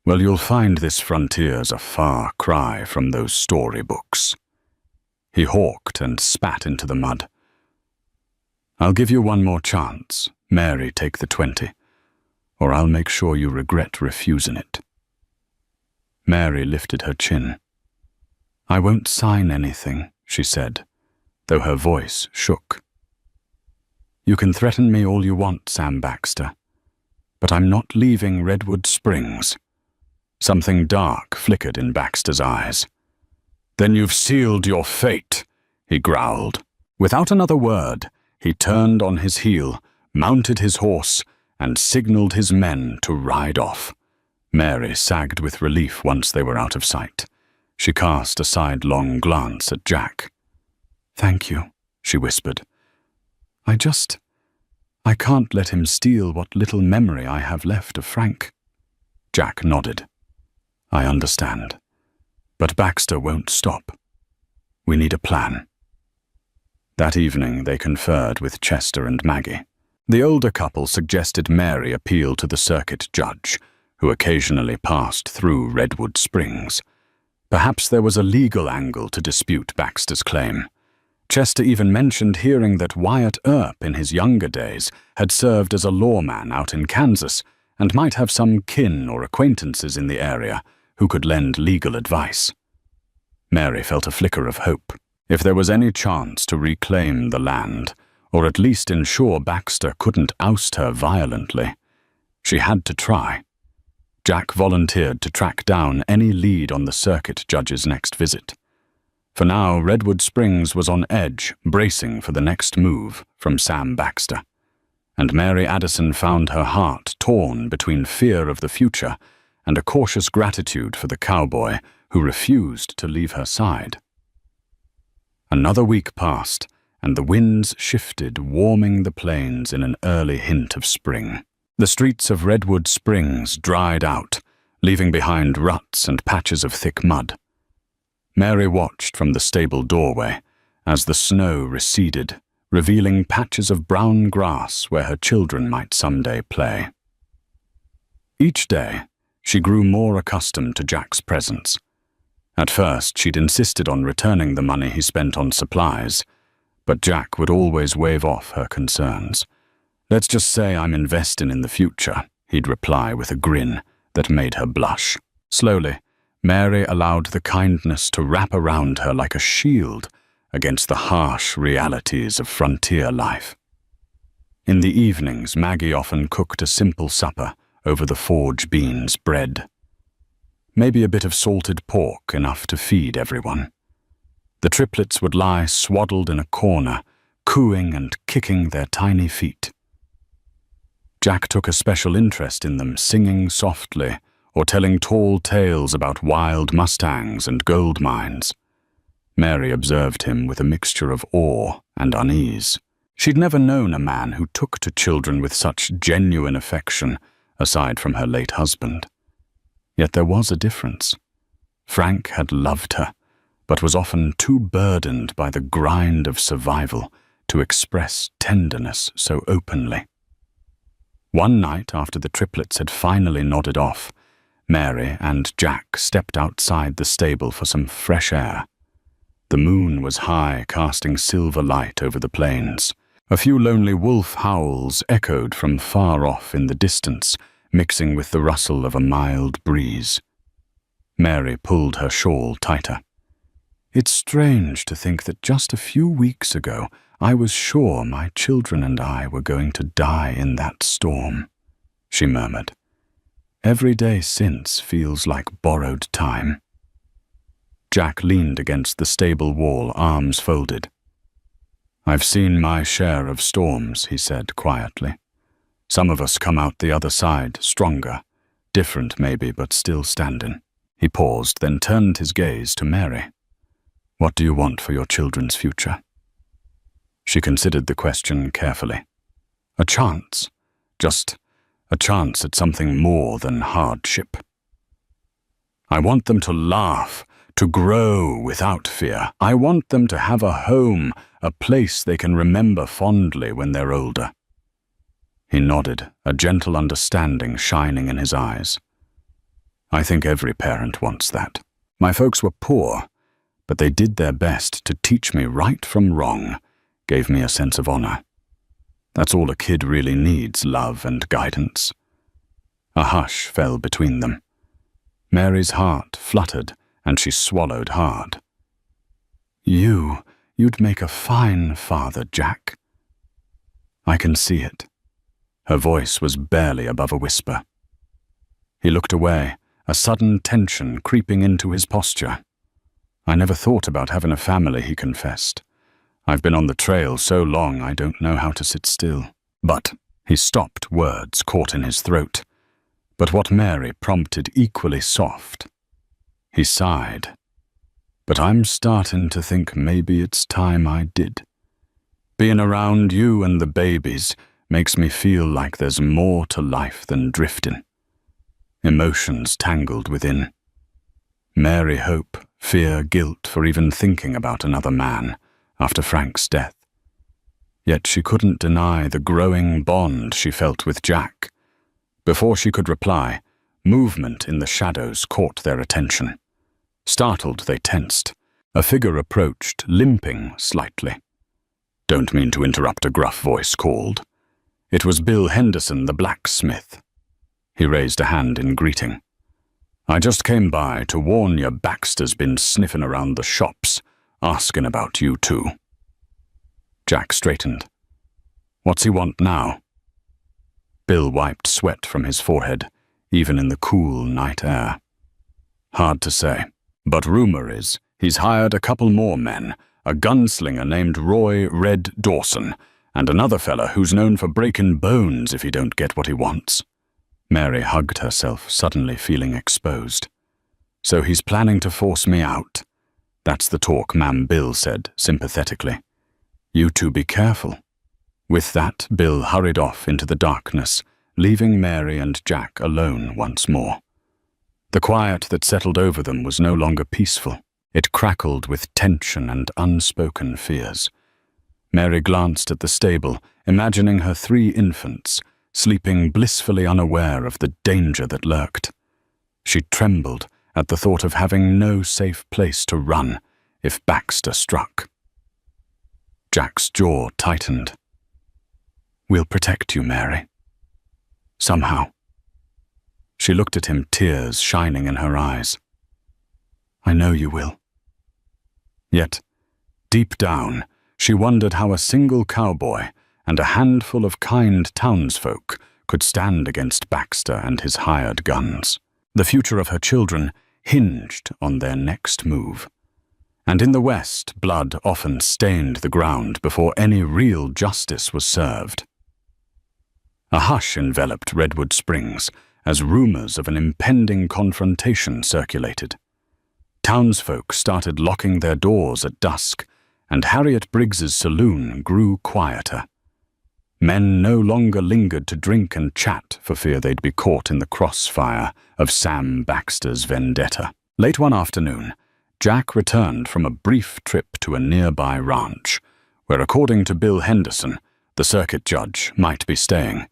Well, you'll find this frontier's a far cry from those storybooks. He hawked and spat into the mud. I'll give you one more chance. Mary, take the 20, or I'll make sure you regret refusing it. Mary lifted her chin. I won't sign anything, she said, though her voice shook. You can threaten me all you want, Sam Baxter, but I'm not leaving Redwood Springs. Something dark flickered in Baxter's eyes. Then you've sealed your fate, he growled. Without another word, he turned on his heel, mounted his horse, and signaled his men to ride off. Mary sagged with relief once they were out of sight. She cast a sidelong glance at Jack. Thank you, she whispered. I can't let him steal what little memory I have left of Frank. Jack nodded. I understand. But Baxter won't stop. We need a plan. That evening they conferred with Chester and Maggie. The older couple suggested Mary appeal to the circuit judge, who occasionally passed through Redwood Springs. Perhaps there was a legal angle to dispute Baxter's claim. Chester even mentioned hearing that Wyatt Earp in his younger days had served as a lawman out in Kansas and might have some kin or acquaintances in the area who could lend legal advice. Mary felt a flicker of hope. If there was any chance to reclaim the land, or at least ensure Baxter couldn't oust her violently, she had to try. Jack volunteered to track down any lead on the circuit judge's next visit. For now, Redwood Springs was on edge, bracing for the next move from Sam Baxter. And Mary Addison found her heart torn between fear of the future and a cautious gratitude for the cowboy who refused to leave her side. Another week passed, and the winds shifted, warming the plains in an early hint of spring. The streets of Redwood Springs dried out, leaving behind ruts and patches of thick mud. Mary watched from the stable doorway as the snow receded, revealing patches of brown grass where her children might someday play. Each day, she grew more accustomed to Jack's presence. At first, she'd insisted on returning the money he spent on supplies, but Jack would always wave off her concerns. Let's just say I'm investing in the future, he'd reply with a grin that made her blush. Slowly, Mary allowed the kindness to wrap around her like a shield against the harsh realities of frontier life. In the evenings, Maggie often cooked a simple supper over the forge beans bread. Maybe a bit of salted pork, enough to feed everyone. The triplets would lie swaddled in a corner, cooing and kicking their tiny feet. Jack took a special interest in them, singing softly or telling tall tales about wild mustangs and gold mines. Mary observed him with a mixture of awe and unease. She'd never known a man who took to children with such genuine affection, aside from her late husband. Yet there was a difference. Frank had loved her, but was often too burdened by the grind of survival to express tenderness so openly. One night, after the triplets had finally nodded off, Mary and Jack stepped outside the stable for some fresh air. The moon was high, casting silver light over the plains. A few lonely wolf howls echoed from far off in the distance, mixing with the rustle of a mild breeze. Mary pulled her shawl tighter. "It's strange to think that just a few weeks ago I was sure my children and I were going to die in that storm," she murmured. "Every day since feels like borrowed time." Jack leaned against the stable wall, arms folded. "I've seen my share of storms," he said quietly. "Some of us come out the other side stronger, different maybe, but still standing." He paused, then turned his gaze to Mary. "What do you want for your children's future?" She considered the question carefully. A chance, just a chance at something more than hardship. "I want them to laugh, to grow without fear. I want them to have a home, a place they can remember fondly when they're older." He nodded, a gentle understanding shining in his eyes. "I think every parent wants that. My folks were poor, but they did their best to teach me right from wrong, gave me a sense of honor. That's all a kid really needs, love and guidance." A hush fell between them. Mary's heart fluttered, and she swallowed hard. You'd make a fine father, Jack." "I can see it." Her voice was barely above a whisper. He looked away, a sudden tension creeping into his posture. "I never thought about having a family," he confessed. "I've been on the trail so long I don't know how to sit still." But he stopped, words caught in his throat. But what Mary prompted equally soft. He sighed. "But I'm starting to think maybe it's time I did. Being around you and the babies makes me feel like there's more to life than drifting." Emotions tangled within. Mary hope, fear, guilt for even thinking about another man after Frank's death. Yet she couldn't deny the growing bond she felt with Jack. Before she could reply, movement in the shadows caught their attention. Startled, they tensed. A figure approached, limping slightly. "Don't mean to interrupt," a gruff voice called. It was Bill Henderson, the blacksmith. He raised a hand in greeting. "I just came by to warn you Baxter's been sniffing around the shops, asking about you two." Jack straightened. "What's he want now?" Bill wiped sweat from his forehead, even in the cool night air. "Hard to say, but rumor is he's hired a couple more men, a gunslinger named Roy Red Dawson, and another fella who's known for breaking bones if he don't get what he wants." Mary hugged herself, suddenly feeling exposed. "So he's planning to force me out?" "That's the talk," Ma'am Bill said, sympathetically. "You two be careful." With that, Bill hurried off into the darkness, leaving Mary and Jack alone once more. The quiet that settled over them was no longer peaceful. It crackled with tension and unspoken fears. Mary glanced at the stable, imagining her 3 infants, sleeping blissfully unaware of the danger that lurked. She trembled at the thought of having no safe place to run if Baxter struck. Jack's jaw tightened. "We'll protect you, Mary. Somehow." She looked at him, tears shining in her eyes. "I know you will." Yet, deep down, she wondered how a single cowboy and a handful of kind townsfolk could stand against Baxter and his hired guns. The future of her children hinged on their next move. And in the West, blood often stained the ground before any real justice was served. A hush enveloped Redwood Springs as rumors of an impending confrontation circulated. Townsfolk started locking their doors at dusk, and Harriet Briggs's saloon grew quieter. Men no longer lingered to drink and chat for fear they'd be caught in the crossfire of Sam Baxter's vendetta. Late one afternoon, Jack returned from a brief trip to a nearby ranch, where, according to Bill Henderson, the circuit judge might be staying.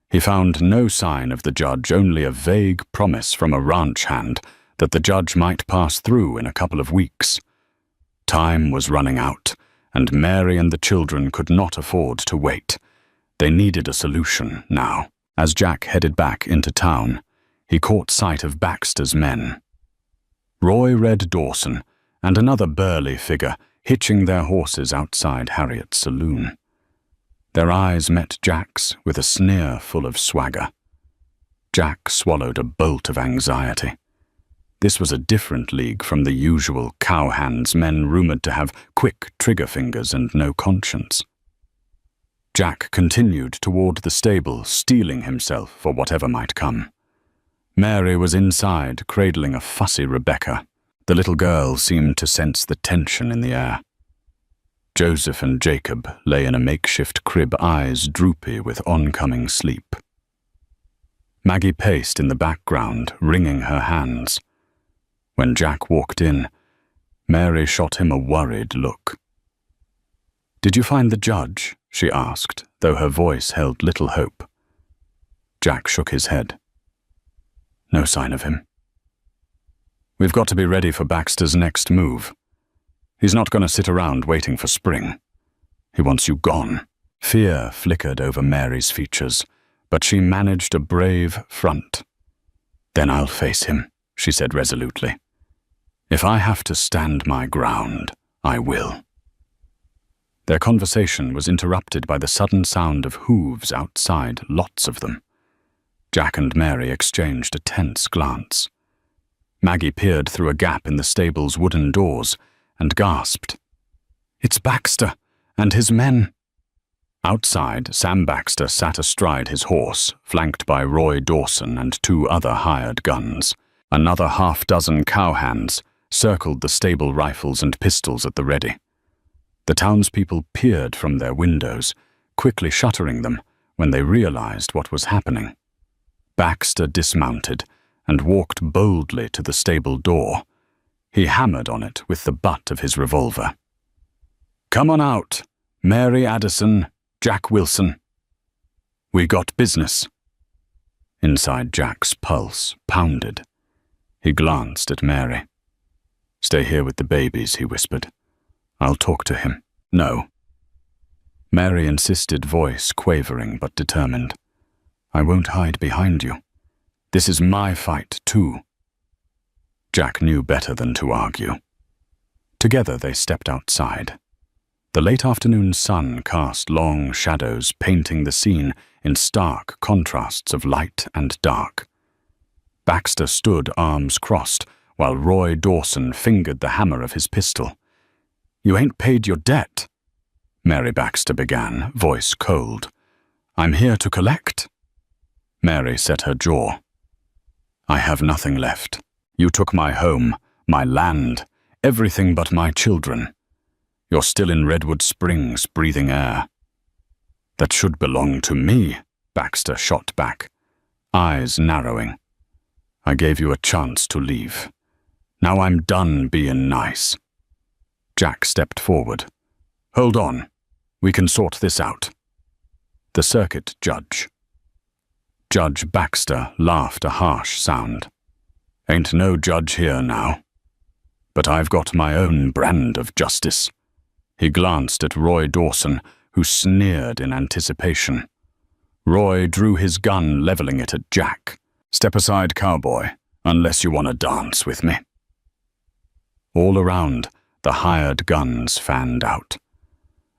He found no sign of the judge, only a vague promise from a ranch hand that the judge might pass through in a couple of weeks. Time was running out, and Mary and the children could not afford to wait. They needed a solution now. As Jack headed back into town, he caught sight of Baxter's men. Roy Red Dawson and another burly figure hitching their horses outside Harriet's saloon. Their eyes met Jack's with a sneer full of swagger. Jack swallowed a bolt of anxiety. This was a different league from the usual cowhands men rumored to have quick trigger fingers and no conscience. Jack continued toward the stable, steeling himself for whatever might come. Mary was inside, cradling a fussy Rebecca. The little girl seemed to sense the tension in the air. Joseph and Jacob lay in a makeshift crib, eyes droopy with oncoming sleep. Maggie paced in the background, wringing her hands. When Jack walked in, Mary shot him a worried look. "Did you find the judge?" she asked, though her voice held little hope. Jack shook his head. "No sign of him. We've got to be ready for Baxter's next move. He's not going to sit around waiting for spring. He wants you gone." Fear flickered over Mary's features, but she managed a brave front. "Then I'll face him," she said resolutely. "If I have to stand my ground, I will." Their conversation was interrupted by the sudden sound of hooves outside, lots of them. Jack and Mary exchanged a tense glance. Maggie peered through a gap in the stable's wooden doors and gasped. "It's Baxter and his men." Outside, Sam Baxter sat astride his horse, flanked by Roy Dawson and 2 other hired guns. Another half-dozen cowhands circled the stable, rifles and pistols at the ready. The townspeople peered from their windows, quickly shuttering them when they realized what was happening. Baxter dismounted and walked boldly to the stable door. He hammered on it with the butt of his revolver. "Come on out, Mary Addison, Jack Wilson. We got business." Inside, Jack's pulse pounded. He glanced at Mary. "Stay here with the babies," he whispered. "I'll talk to him." "No." Mary insisted, voice quavering but determined. "I won't hide behind you. This is my fight, too." Jack knew better than to argue. Together they stepped outside. The late afternoon sun cast long shadows, painting the scene in stark contrasts of light and dark. Baxter stood, arms crossed, while Roy Dawson fingered the hammer of his pistol. "You ain't paid your debt," Mary Baxter began, voice cold. "I'm here to collect." Mary set her jaw. "I have nothing left. You took my home, my land, everything but my children. You're still in Redwood Springs, breathing air." "That should belong to me," Baxter shot back, eyes narrowing. "I gave you a chance to leave. Now I'm done being nice." Jack stepped forward. "Hold on. We can sort this out." The circuit judge. Judge Baxter laughed a harsh sound. "Ain't no judge here now. But I've got my own brand of justice." He glanced at Roy Dawson, who sneered in anticipation. Roy drew his gun, leveling it at Jack. "Step aside, Cowboy, unless you want to dance with me." All around, the hired guns fanned out.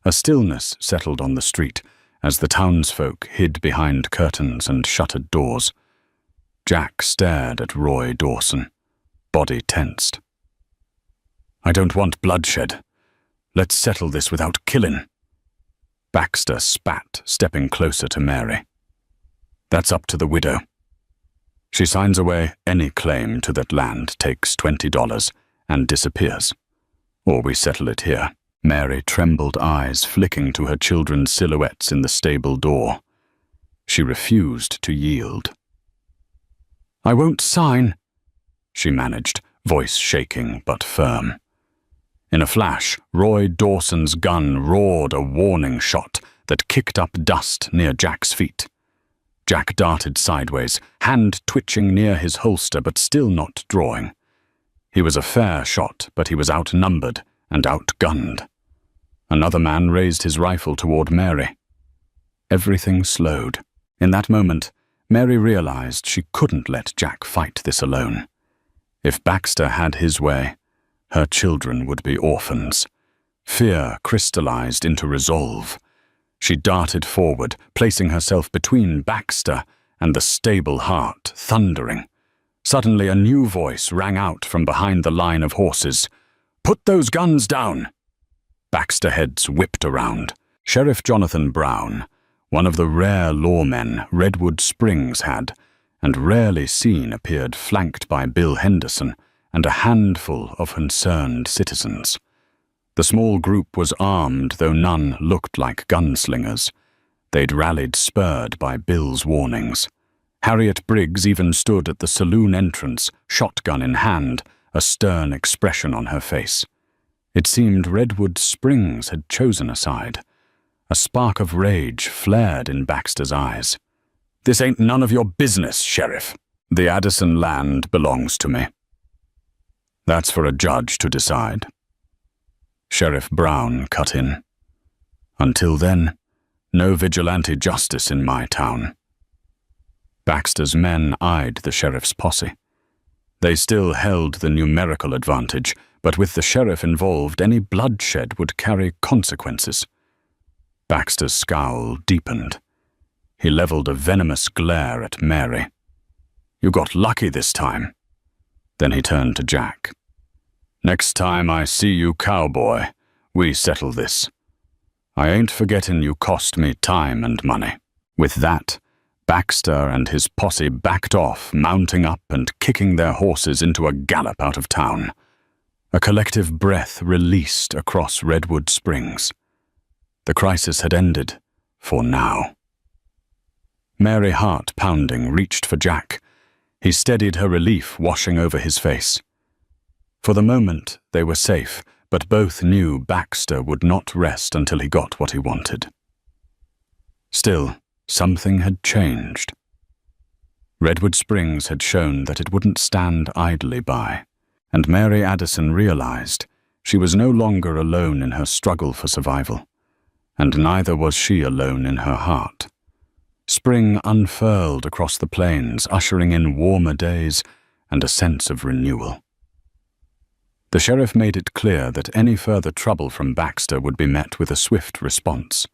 A stillness settled on the street as the townsfolk hid behind curtains and shuttered doors. Jack stared at Roy Dawson, body tensed. "I don't want bloodshed. Let's settle this without killing." Baxter spat, stepping closer to Mary. "That's up to the widow. She signs away any claim to that land, takes $20, and disappears. Or we settle it here." Mary trembled eyes flicking to her children's silhouettes in the stable door. She refused to yield. "I won't sign," she managed, voice shaking but firm. In a flash, Roy Dawson's gun roared a warning shot that kicked up dust near Jack's feet. Jack darted sideways, hand twitching near his holster but still not drawing. He was a fair shot, but he was outnumbered and outgunned. Another man raised his rifle toward Mary. Everything slowed. In that moment, Mary realized she couldn't let Jack fight this alone. If Baxter had his way, her children would be orphans. Fear crystallized into resolve. She darted forward, placing herself between Baxter and the stable heart, thundering. Suddenly a new voice rang out from behind the line of horses. "Put those guns down!" Baxter heads whipped around. Sheriff Jonathan Brown, one of the rare lawmen Redwood Springs had, and rarely seen, appeared flanked by Bill Henderson and a handful of concerned citizens. The small group was armed, though none looked like gunslingers. They'd rallied spurred by Bill's warnings. Harriet Briggs even stood at the saloon entrance, shotgun in hand, a stern expression on her face. It seemed Redwood Springs had chosen a side. A spark of rage flared in Baxter's eyes. "This ain't none of your business, Sheriff. The Addison land belongs to me. That's for a judge to decide." Sheriff Brown cut in. "Until then, no vigilante justice in my town." Baxter's men eyed the sheriff's posse. They still held the numerical advantage, but with the sheriff involved, any bloodshed would carry consequences. Baxter's scowl deepened. He leveled a venomous glare at Mary. "You got lucky this time." Then he turned to Jack. "Next time I see you, Cowboy, we settle this. I ain't forgetting you cost me time and money." With that, Baxter and his posse backed off, mounting up and kicking their horses into a gallop out of town. A collective breath released across Redwood Springs. The crisis had ended, for now. Mary, heart pounding, reached for Jack. He steadied her relief washing over his face. For the moment, they were safe, but both knew Baxter would not rest until he got what he wanted. Still, something had changed. Redwood Springs had shown that it wouldn't stand idly by, and Mary Addison realized she was no longer alone in her struggle for survival, and neither was she alone in her heart. Spring unfurled across the plains, ushering in warmer days and a sense of renewal. The sheriff made it clear that any further trouble from Baxter would be met with a swift response.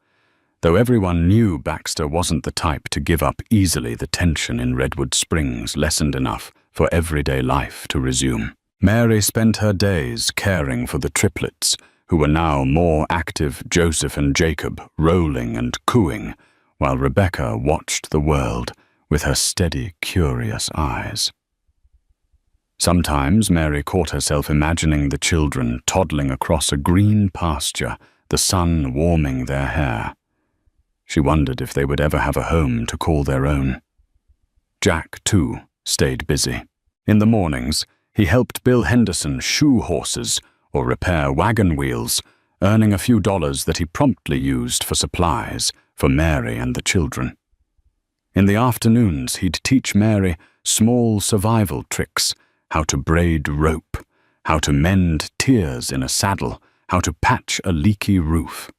Though everyone knew Baxter wasn't the type to give up easily, the tension in Redwood Springs lessened enough for everyday life to resume. Mary spent her days caring for the triplets, who were now more active, Joseph and Jacob, rolling and cooing, while Rebecca watched the world with her steady, curious eyes. Sometimes Mary caught herself imagining the children toddling across a green pasture, the sun warming their hair. She wondered if they would ever have a home to call their own. Jack, too, stayed busy. In the mornings, he helped Bill Henderson shoe horses or repair wagon wheels, earning a few dollars that he promptly used for supplies for Mary and the children. In the afternoons, he'd teach Mary small survival tricks, how to braid rope, how to mend tears in a saddle, how to patch a leaky roof.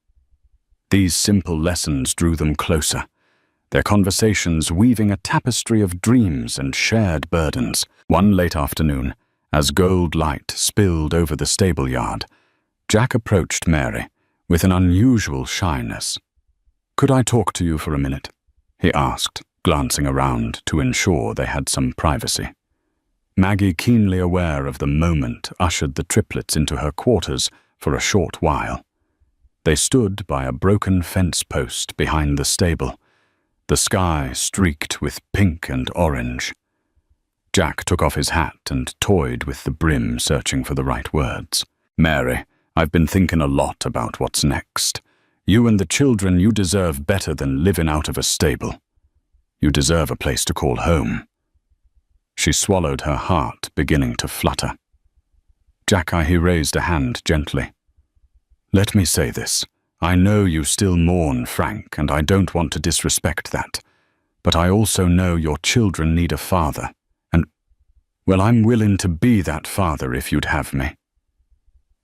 These simple lessons drew them closer, their conversations weaving a tapestry of dreams and shared burdens. One late afternoon, as gold light spilled over the stable yard, Jack approached Mary with an unusual shyness. "Could I talk to you for a minute?" he asked, glancing around to ensure they had some privacy. Maggie, keenly aware of the moment, ushered the triplets into her quarters for a short while. They stood by a broken fence post behind the stable, the sky streaked with pink and orange. Jack took off his hat and toyed with the brim, searching for the right words. "Mary, I've been thinking a lot about what's next. You and the children, you deserve better than living out of a stable. You deserve a place to call home." She swallowed, her heart beginning to flutter. He raised a hand gently. "Let me say this. I know you still mourn Frank, and I don't want to disrespect that. But I also know your children need a father, and, well, I'm willing to be that father if you'd have me."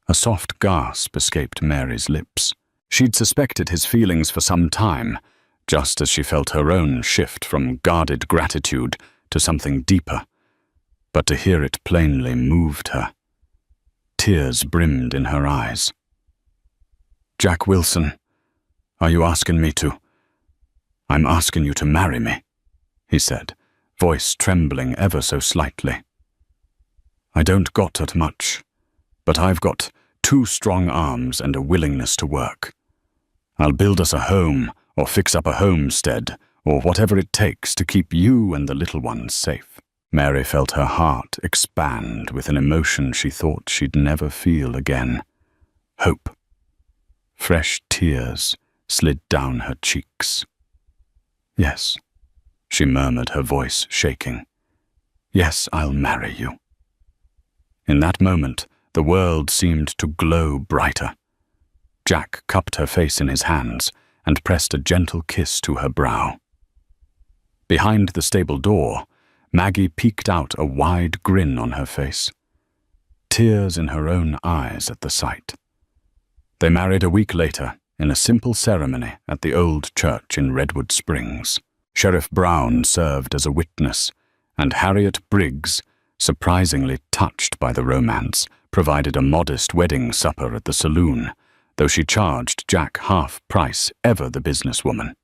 A soft gasp escaped Mary's lips. She'd suspected his feelings for some time, just as she felt her own shift from guarded gratitude to something deeper. But to hear it plainly moved her. Tears brimmed in her eyes. "Jack Wilson, are you asking me to—" "I'm asking you to marry me," he said, voice trembling ever so slightly. "I don't got that much, but I've got 2 strong arms and a willingness to work. I'll build us a home, or fix up a homestead, or whatever it takes to keep you and the little ones safe." Mary felt her heart expand with an emotion she thought she'd never feel again. Hope. Fresh tears slid down her cheeks. "Yes," she murmured, her voice shaking. "Yes, I'll marry you." In that moment, the world seemed to glow brighter. Jack cupped her face in his hands and pressed a gentle kiss to her brow. Behind the stable door, Maggie peeked out, a wide grin on her face. Tears in her own eyes at the sight. They married a week later in a simple ceremony at the old church in Redwood Springs. Sheriff Brown served as a witness, and Harriet Briggs, surprisingly touched by the romance, provided a modest wedding supper at the saloon, though she charged Jack half price, ever the businesswoman.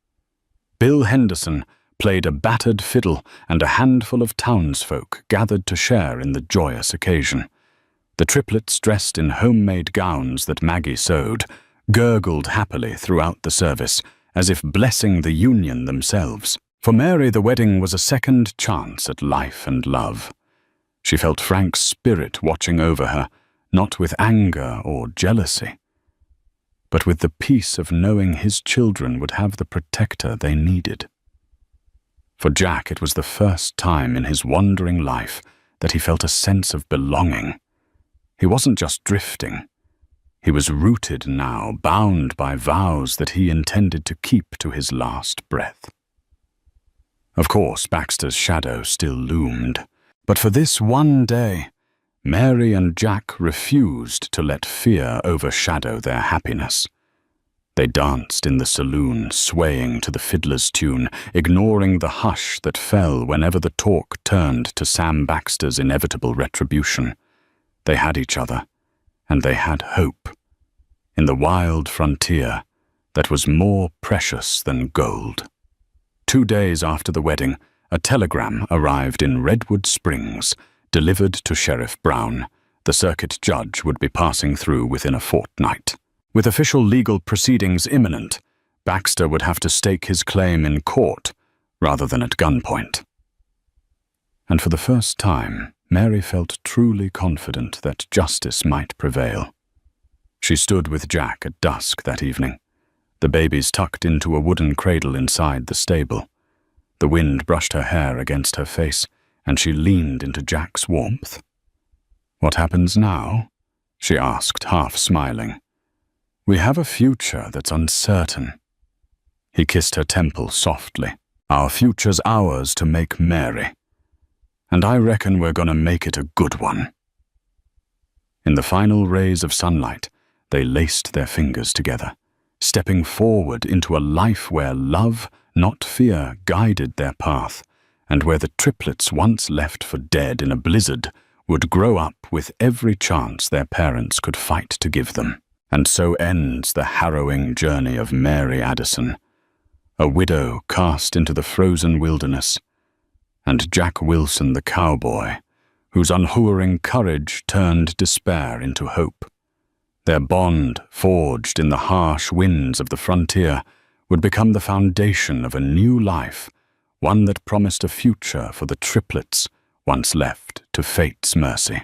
Bill Henderson played a battered fiddle, and a handful of townsfolk gathered to share in the joyous occasion. The triplets, dressed in homemade gowns that Maggie sewed, gurgled happily throughout the service, as if blessing the union themselves. For Mary, the wedding was a second chance at life and love. She felt Frank's spirit watching over her, not with anger or jealousy, but with the peace of knowing his children would have the protector they needed. For Jack, it was the first time in his wandering life that he felt a sense of belonging. He wasn't just drifting. He was rooted now, bound by vows that he intended to keep to his last breath. Of course, Baxter's shadow still loomed, but for this one day, Mary and Jack refused to let fear overshadow their happiness. They danced in the saloon, swaying to the fiddler's tune, ignoring the hush that fell whenever the talk turned to Sam Baxter's inevitable retribution. They had each other, and they had hope, in the wild frontier that was more precious than gold. 2 days after the wedding, a telegram arrived in Redwood Springs, delivered to Sheriff Brown. The circuit judge would be passing through within a fortnight. With official legal proceedings imminent, Baxter would have to stake his claim in court rather than at gunpoint. And for the first time, Mary felt truly confident that justice might prevail. She stood with Jack at dusk that evening, the babies tucked into a wooden cradle inside the stable. The wind brushed her hair against her face, and she leaned into Jack's warmth. "What happens now?" she asked, half smiling. "We have a future that's uncertain." He kissed her temple softly. "Our future's ours to make Mary. And I reckon we're gonna make it a good one." In the final rays of sunlight, they laced their fingers together, stepping forward into a life where love, not fear, guided their path, and where the triplets, once left for dead in a blizzard, would grow up with every chance their parents could fight to give them. And so ends the harrowing journey of Mary Addison, a widow cast into the frozen wilderness, and Jack Wilson the cowboy, whose unwavering courage turned despair into hope. Their bond, forged in the harsh winds of the frontier, would become the foundation of a new life, one that promised a future for the triplets once left to fate's mercy.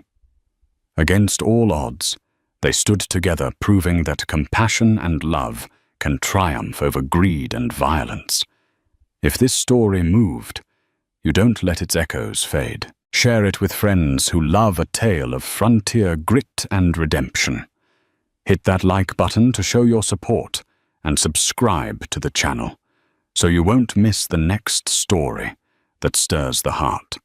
Against all odds, They stood together, proving that compassion and love can triumph over greed and violence. If this story moved, you don't let its echoes fade. Share it with friends who love a tale of frontier grit and redemption. Hit that like button to show your support and subscribe to the channel so you won't miss the next story that stirs the heart.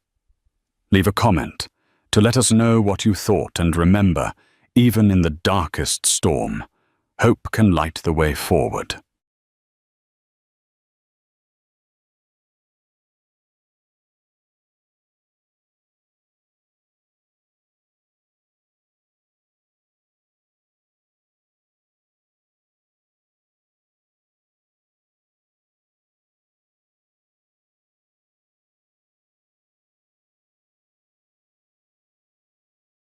Leave a comment to let us know what you thought, and remember, even in the darkest storm, hope can light the way forward.